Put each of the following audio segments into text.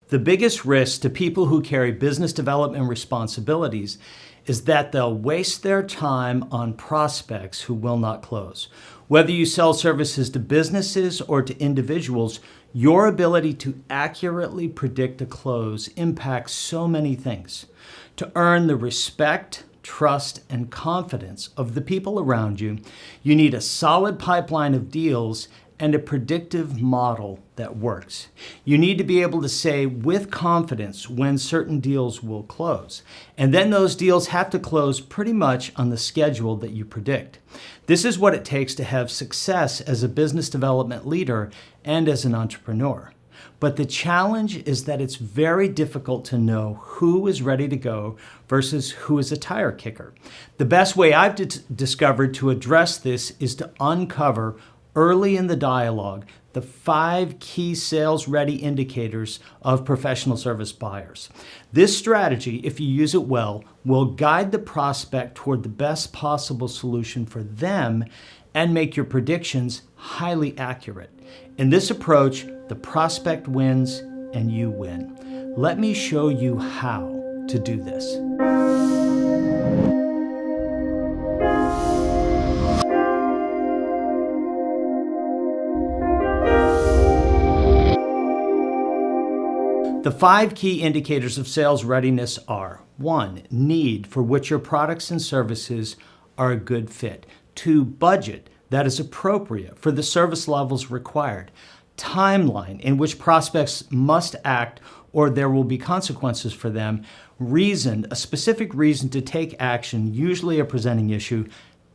The biggest risk to people who carry business development responsibilities is that they'll waste their time on prospects who will not close. Whether you sell services to businesses or to individuals, your ability to accurately predict a close impacts so many things. To earn the respect, trust, and confidence of the people around you, you need a solid pipeline of deals and a predictive model that works. You need to be able to say with confidence when certain deals will close. And then those deals have to close pretty much on the schedule that you predict. This is what it takes to have success as a business development leader and as an entrepreneur. But the challenge is that it's very difficult to know who is ready to go versus who is a tire kicker. The best way I've discovered to address this is to uncover early in the dialogue the 5 key sales-ready indicators of professional service buyers. This strategy, if you use it well, will guide the prospect toward the best possible solution for them and make your predictions highly accurate. In this approach, the prospect wins and you win. Let me show you how to do this. The 5 key indicators of sales readiness are: 1, need for which your products and services are a good fit. 2, budget that is appropriate for the service levels required. Timeline in which prospects must act or there will be consequences for them. Reason, a specific reason to take action, usually a presenting issue.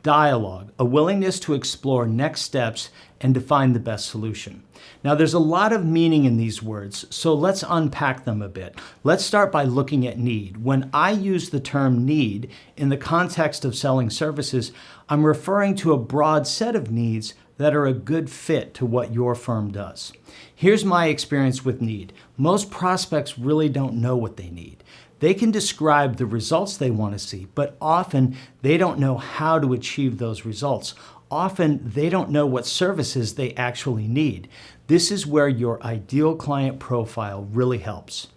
Dialogue, a willingness to explore next steps and to find the best solution. Now, there's a lot of meaning in these words, so let's unpack them a bit. Let's start by looking at need. When I use the term need in the context of selling services, I'm referring to a broad set of needs that are a good fit to what your firm does. Here's my experience with need. Most prospects really don't know what they need. They can describe the results they want to see, but often they don't know how to achieve those results. Often they don't know what services they actually need. This is where your ideal client profile really helps.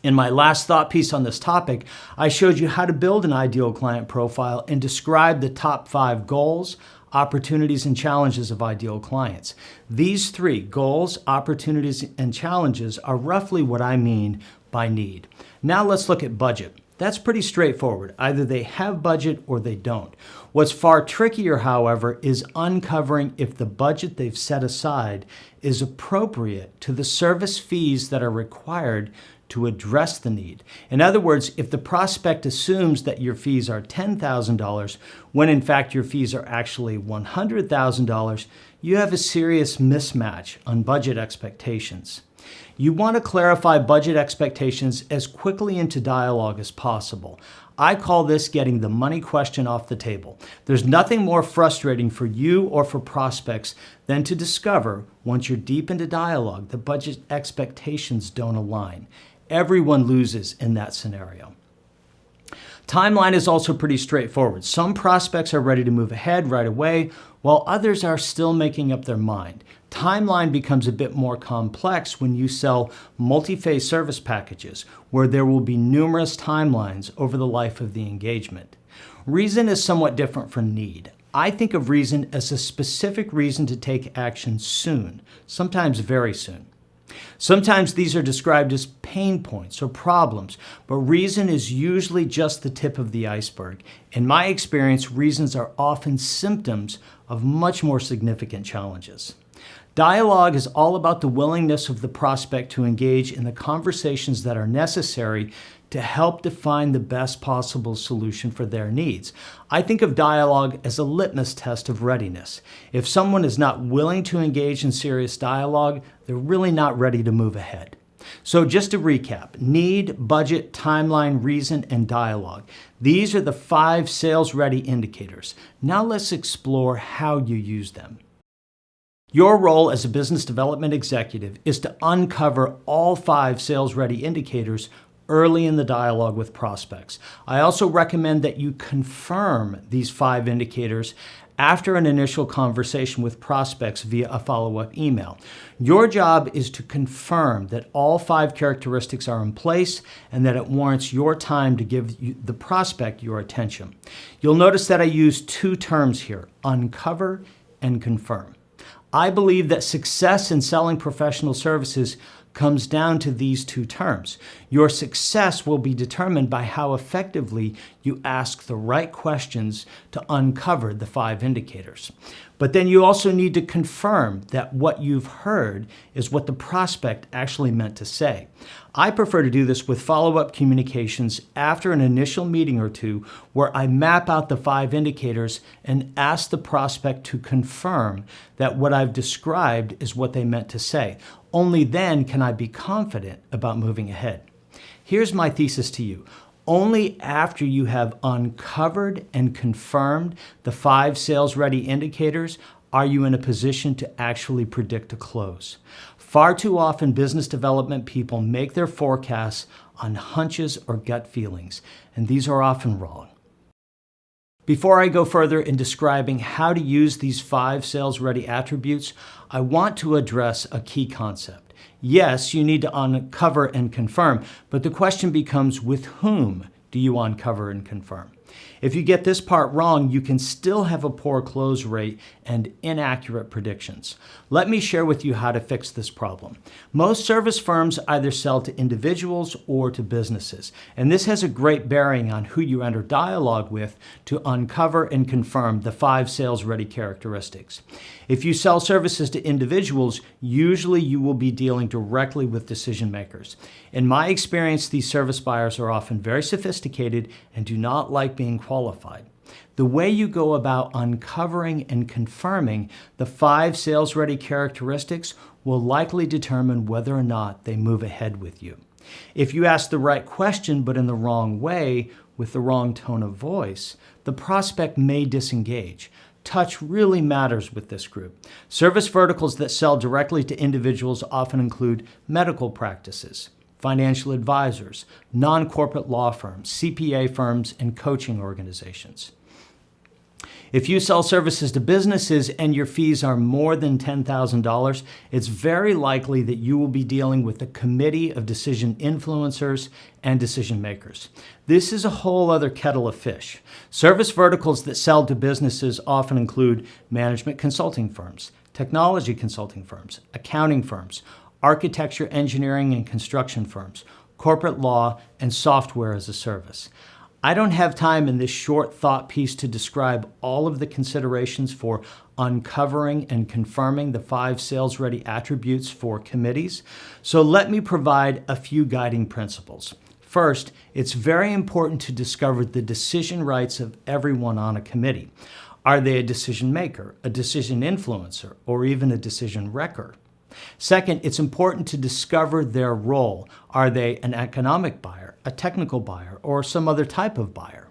In my last thought piece on this topic, I showed you how to build an ideal client profile and describe the top 5 goals, opportunities, and challenges of ideal clients. These 3, goals, opportunities, and challenges, are roughly what I mean by need. Now let's look at budget. That's pretty straightforward. Either they have budget or they don't. What's far trickier, however, is uncovering if the budget they've set aside is appropriate to the service fees that are required to address the need. In other words, if the prospect assumes that your fees are $10,000 when in fact your fees are actually $100,000, you have a serious mismatch on budget expectations. You want to clarify budget expectations as quickly into dialogue as possible. I call this getting the money question off the table. There's nothing more frustrating for you or for prospects than to discover, once you're deep into dialogue, the budget expectations don't align. Everyone loses in that scenario. Timeline is also pretty straightforward. Some prospects are ready to move ahead right away, while others are still making up their mind. Timeline becomes a bit more complex when you sell multi-phase service packages, where there will be numerous timelines over the life of the engagement. Reason is somewhat different from need. I think of reason as a specific reason to take action soon, sometimes very soon. Sometimes these are described as pain points or problems, but reason is usually just the tip of the iceberg. In my experience, reasons are often symptoms of much more significant challenges. Dialogue is all about the willingness of the prospect to engage in the conversations that are necessary to help define the best possible solution for their needs. I think of dialogue as a litmus test of readiness. If someone is not willing to engage in serious dialogue, they're really not ready to move ahead. So just to recap, need, budget, timeline, reason, and dialogue. These are the 5 sales-ready indicators. Now let's explore how you use them. Your role as a business development executive is to uncover all 5 sales-ready indicators early in the dialogue with prospects. I also recommend that you confirm these 5 indicators after an initial conversation with prospects via a follow-up email. Your job is to confirm that all 5 characteristics are in place and that it warrants your time to give the prospect your attention. You'll notice that I use 2 terms here, uncover and confirm. I believe that success in selling professional services comes down to these 2 terms. Your success will be determined by how effectively you ask the right questions to uncover the 5 indicators. But then you also need to confirm that what you've heard is what the prospect actually meant to say. I prefer to do this with follow-up communications after an initial meeting or 2 where I map out the 5 indicators and ask the prospect to confirm that what I've described is what they meant to say. Only then can I be confident about moving ahead. Here's my thesis to you. Only after you have uncovered and confirmed the 5 sales-ready indicators are you in a position to actually predict a close. Far too often, business development people make their forecasts on hunches or gut feelings, and these are often wrong. Before I go further in describing how to use these 5 sales-ready attributes, I want to address a key concept. Yes, you need to uncover and confirm, but the question becomes, with whom do you uncover and confirm? If you get this part wrong, you can still have a poor close rate and inaccurate predictions. Let me share with you how to fix this problem. Most service firms either sell to individuals or to businesses, and this has a great bearing on who you enter dialogue with to uncover and confirm the 5 sales-ready characteristics. If you sell services to individuals, usually you will be dealing directly with decision makers. In my experience, these service buyers are often very sophisticated and do not like being qualified. The way you go about uncovering and confirming the 5 sales-ready characteristics will likely determine whether or not they move ahead with you. If you ask the right question but in the wrong way, with the wrong tone of voice, the prospect may disengage. Touch really matters with this group. Service verticals that sell directly to individuals often include medical practices, financial advisors, non-corporate law firms, CPA firms, and coaching organizations. If you sell services to businesses and your fees are more than $10,000, it's very likely that you will be dealing with a committee of decision influencers and decision makers. This is a whole other kettle of fish. Service verticals that sell to businesses often include management consulting firms, technology consulting firms, accounting firms, architecture, engineering, and construction firms, corporate law, and software as a service. I don't have time in this short thought piece to describe all of the considerations for uncovering and confirming the 5 sales-ready attributes for committees, so let me provide a few guiding principles. First, it's very important to discover the decision rights of everyone on a committee. Are they a decision maker, a decision influencer, or even a decision wrecker? Second, it's important to discover their role. Are they an economic buyer, a technical buyer, or some other type of buyer?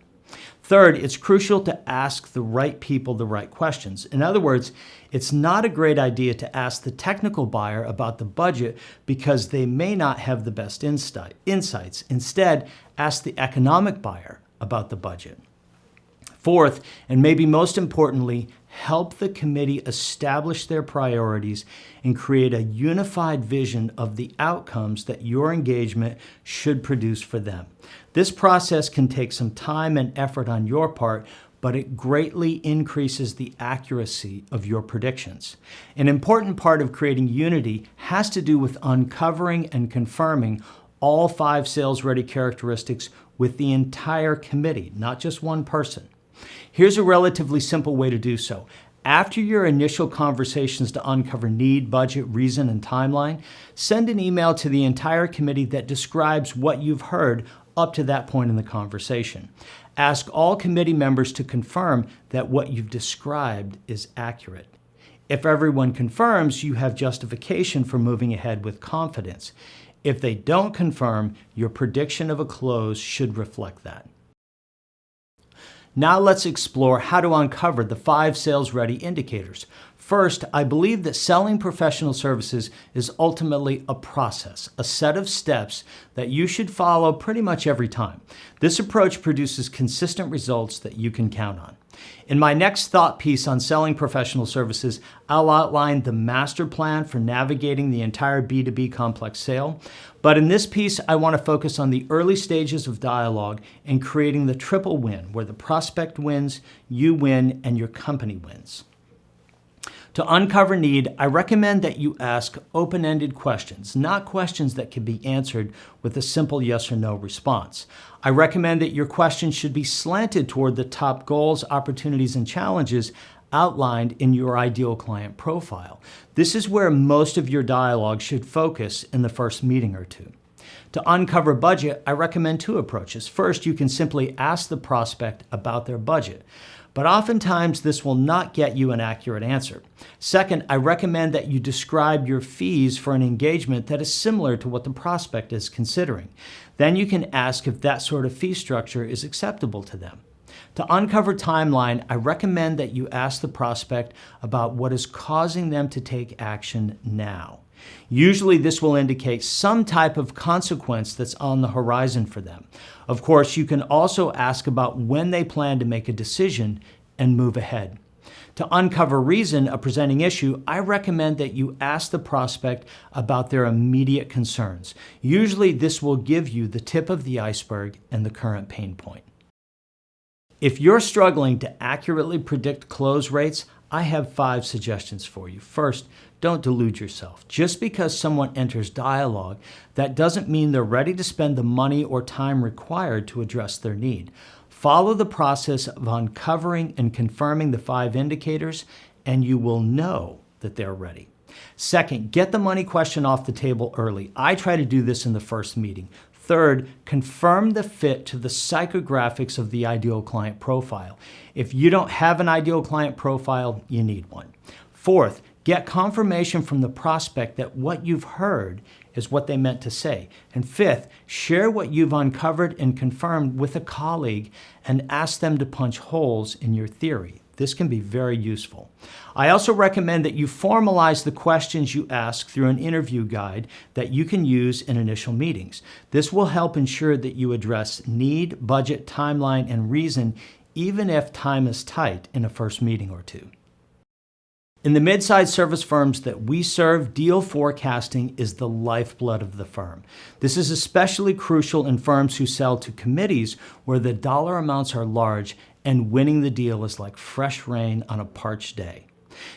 Third, it's crucial to ask the right people the right questions. In other words, it's not a great idea to ask the technical buyer about the budget because they may not have the best insights. Instead, ask the economic buyer about the budget. Fourth, and maybe most importantly, help the committee establish their priorities and create a unified vision of the outcomes that your engagement should produce for them. This process can take some time and effort on your part, but it greatly increases the accuracy of your predictions. An important part of creating unity has to do with uncovering and confirming all 5 sales-ready characteristics with the entire committee, not just one person. Here's a relatively simple way to do so. After your initial conversations to uncover need, budget, reason, and timeline, send an email to the entire committee that describes what you've heard up to that point in the conversation. Ask all committee members to confirm that what you've described is accurate. If everyone confirms, you have justification for moving ahead with confidence. If they don't confirm, your prediction of a close should reflect that. Now let's explore how to uncover the 5 sales-ready indicators. First, I believe that selling professional services is ultimately a process, a set of steps that you should follow pretty much every time. This approach produces consistent results that you can count on. In my next thought piece on selling professional services, I'll outline the master plan for navigating the entire B2B complex sale. But in this piece, I want to focus on the early stages of dialogue and creating the triple win, where the prospect wins, you win, and your company wins. To uncover need, I recommend that you ask open-ended questions, not questions that can be answered with a simple yes or no response. I recommend that your questions should be slanted toward the top goals, opportunities, and challenges outlined in your ideal client profile. This is where most of your dialogue should focus in the first meeting or two. To uncover budget, I recommend two approaches. First, you can simply ask the prospect about their budget, but oftentimes this will not get you an accurate answer. Second, I recommend that you describe your fees for an engagement that is similar to what the prospect is considering. Then you can ask if that sort of fee structure is acceptable to them. To uncover timeline, I recommend that you ask the prospect about what is causing them to take action now. Usually this will indicate some type of consequence that's on the horizon for them. Of course, you can also ask about when they plan to make a decision and move ahead. To uncover reason, a presenting issue, I recommend that you ask the prospect about their immediate concerns. Usually this will give you the tip of the iceberg and the current pain point. If you're struggling to accurately predict close rates, I have 5 suggestions for you. First, don't delude yourself. Just because someone enters dialogue, that doesn't mean they're ready to spend the money or time required to address their need. Follow the process of uncovering and confirming the 5 indicators, and you will know that they're ready. Second, get the money question off the table early. I try to do this in the first meeting. Third, confirm the fit to the psychographics of the ideal client profile. If you don't have an ideal client profile, you need one. Fourth, get confirmation from the prospect that what you've heard is what they meant to say. And fifth, share what you've uncovered and confirmed with a colleague and ask them to punch holes in your theory. This can be very useful. I also recommend that you formalize the questions you ask through an interview guide that you can use in initial meetings. This will help ensure that you address need, budget, timeline, and reason, even if time is tight in a first meeting or two. In the mid-sized service firms that we serve, deal forecasting is the lifeblood of the firm. This is especially crucial in firms who sell to committees where the dollar amounts are large and winning the deal is like fresh rain on a parched day.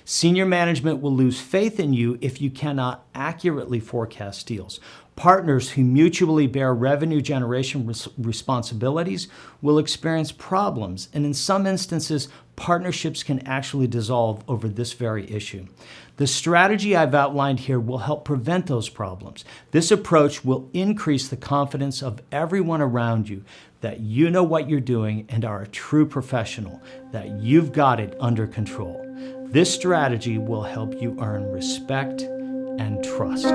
Senior management will lose faith in you if you cannot accurately forecast deals. Partners who mutually bear revenue generation responsibilities will experience problems, and in some instances, partnerships can actually dissolve over this very issue. The strategy I've outlined here will help prevent those problems. This approach will increase the confidence of everyone around you that you know what you're doing and are a true professional, that you've got it under control. This strategy will help you earn respect and trust.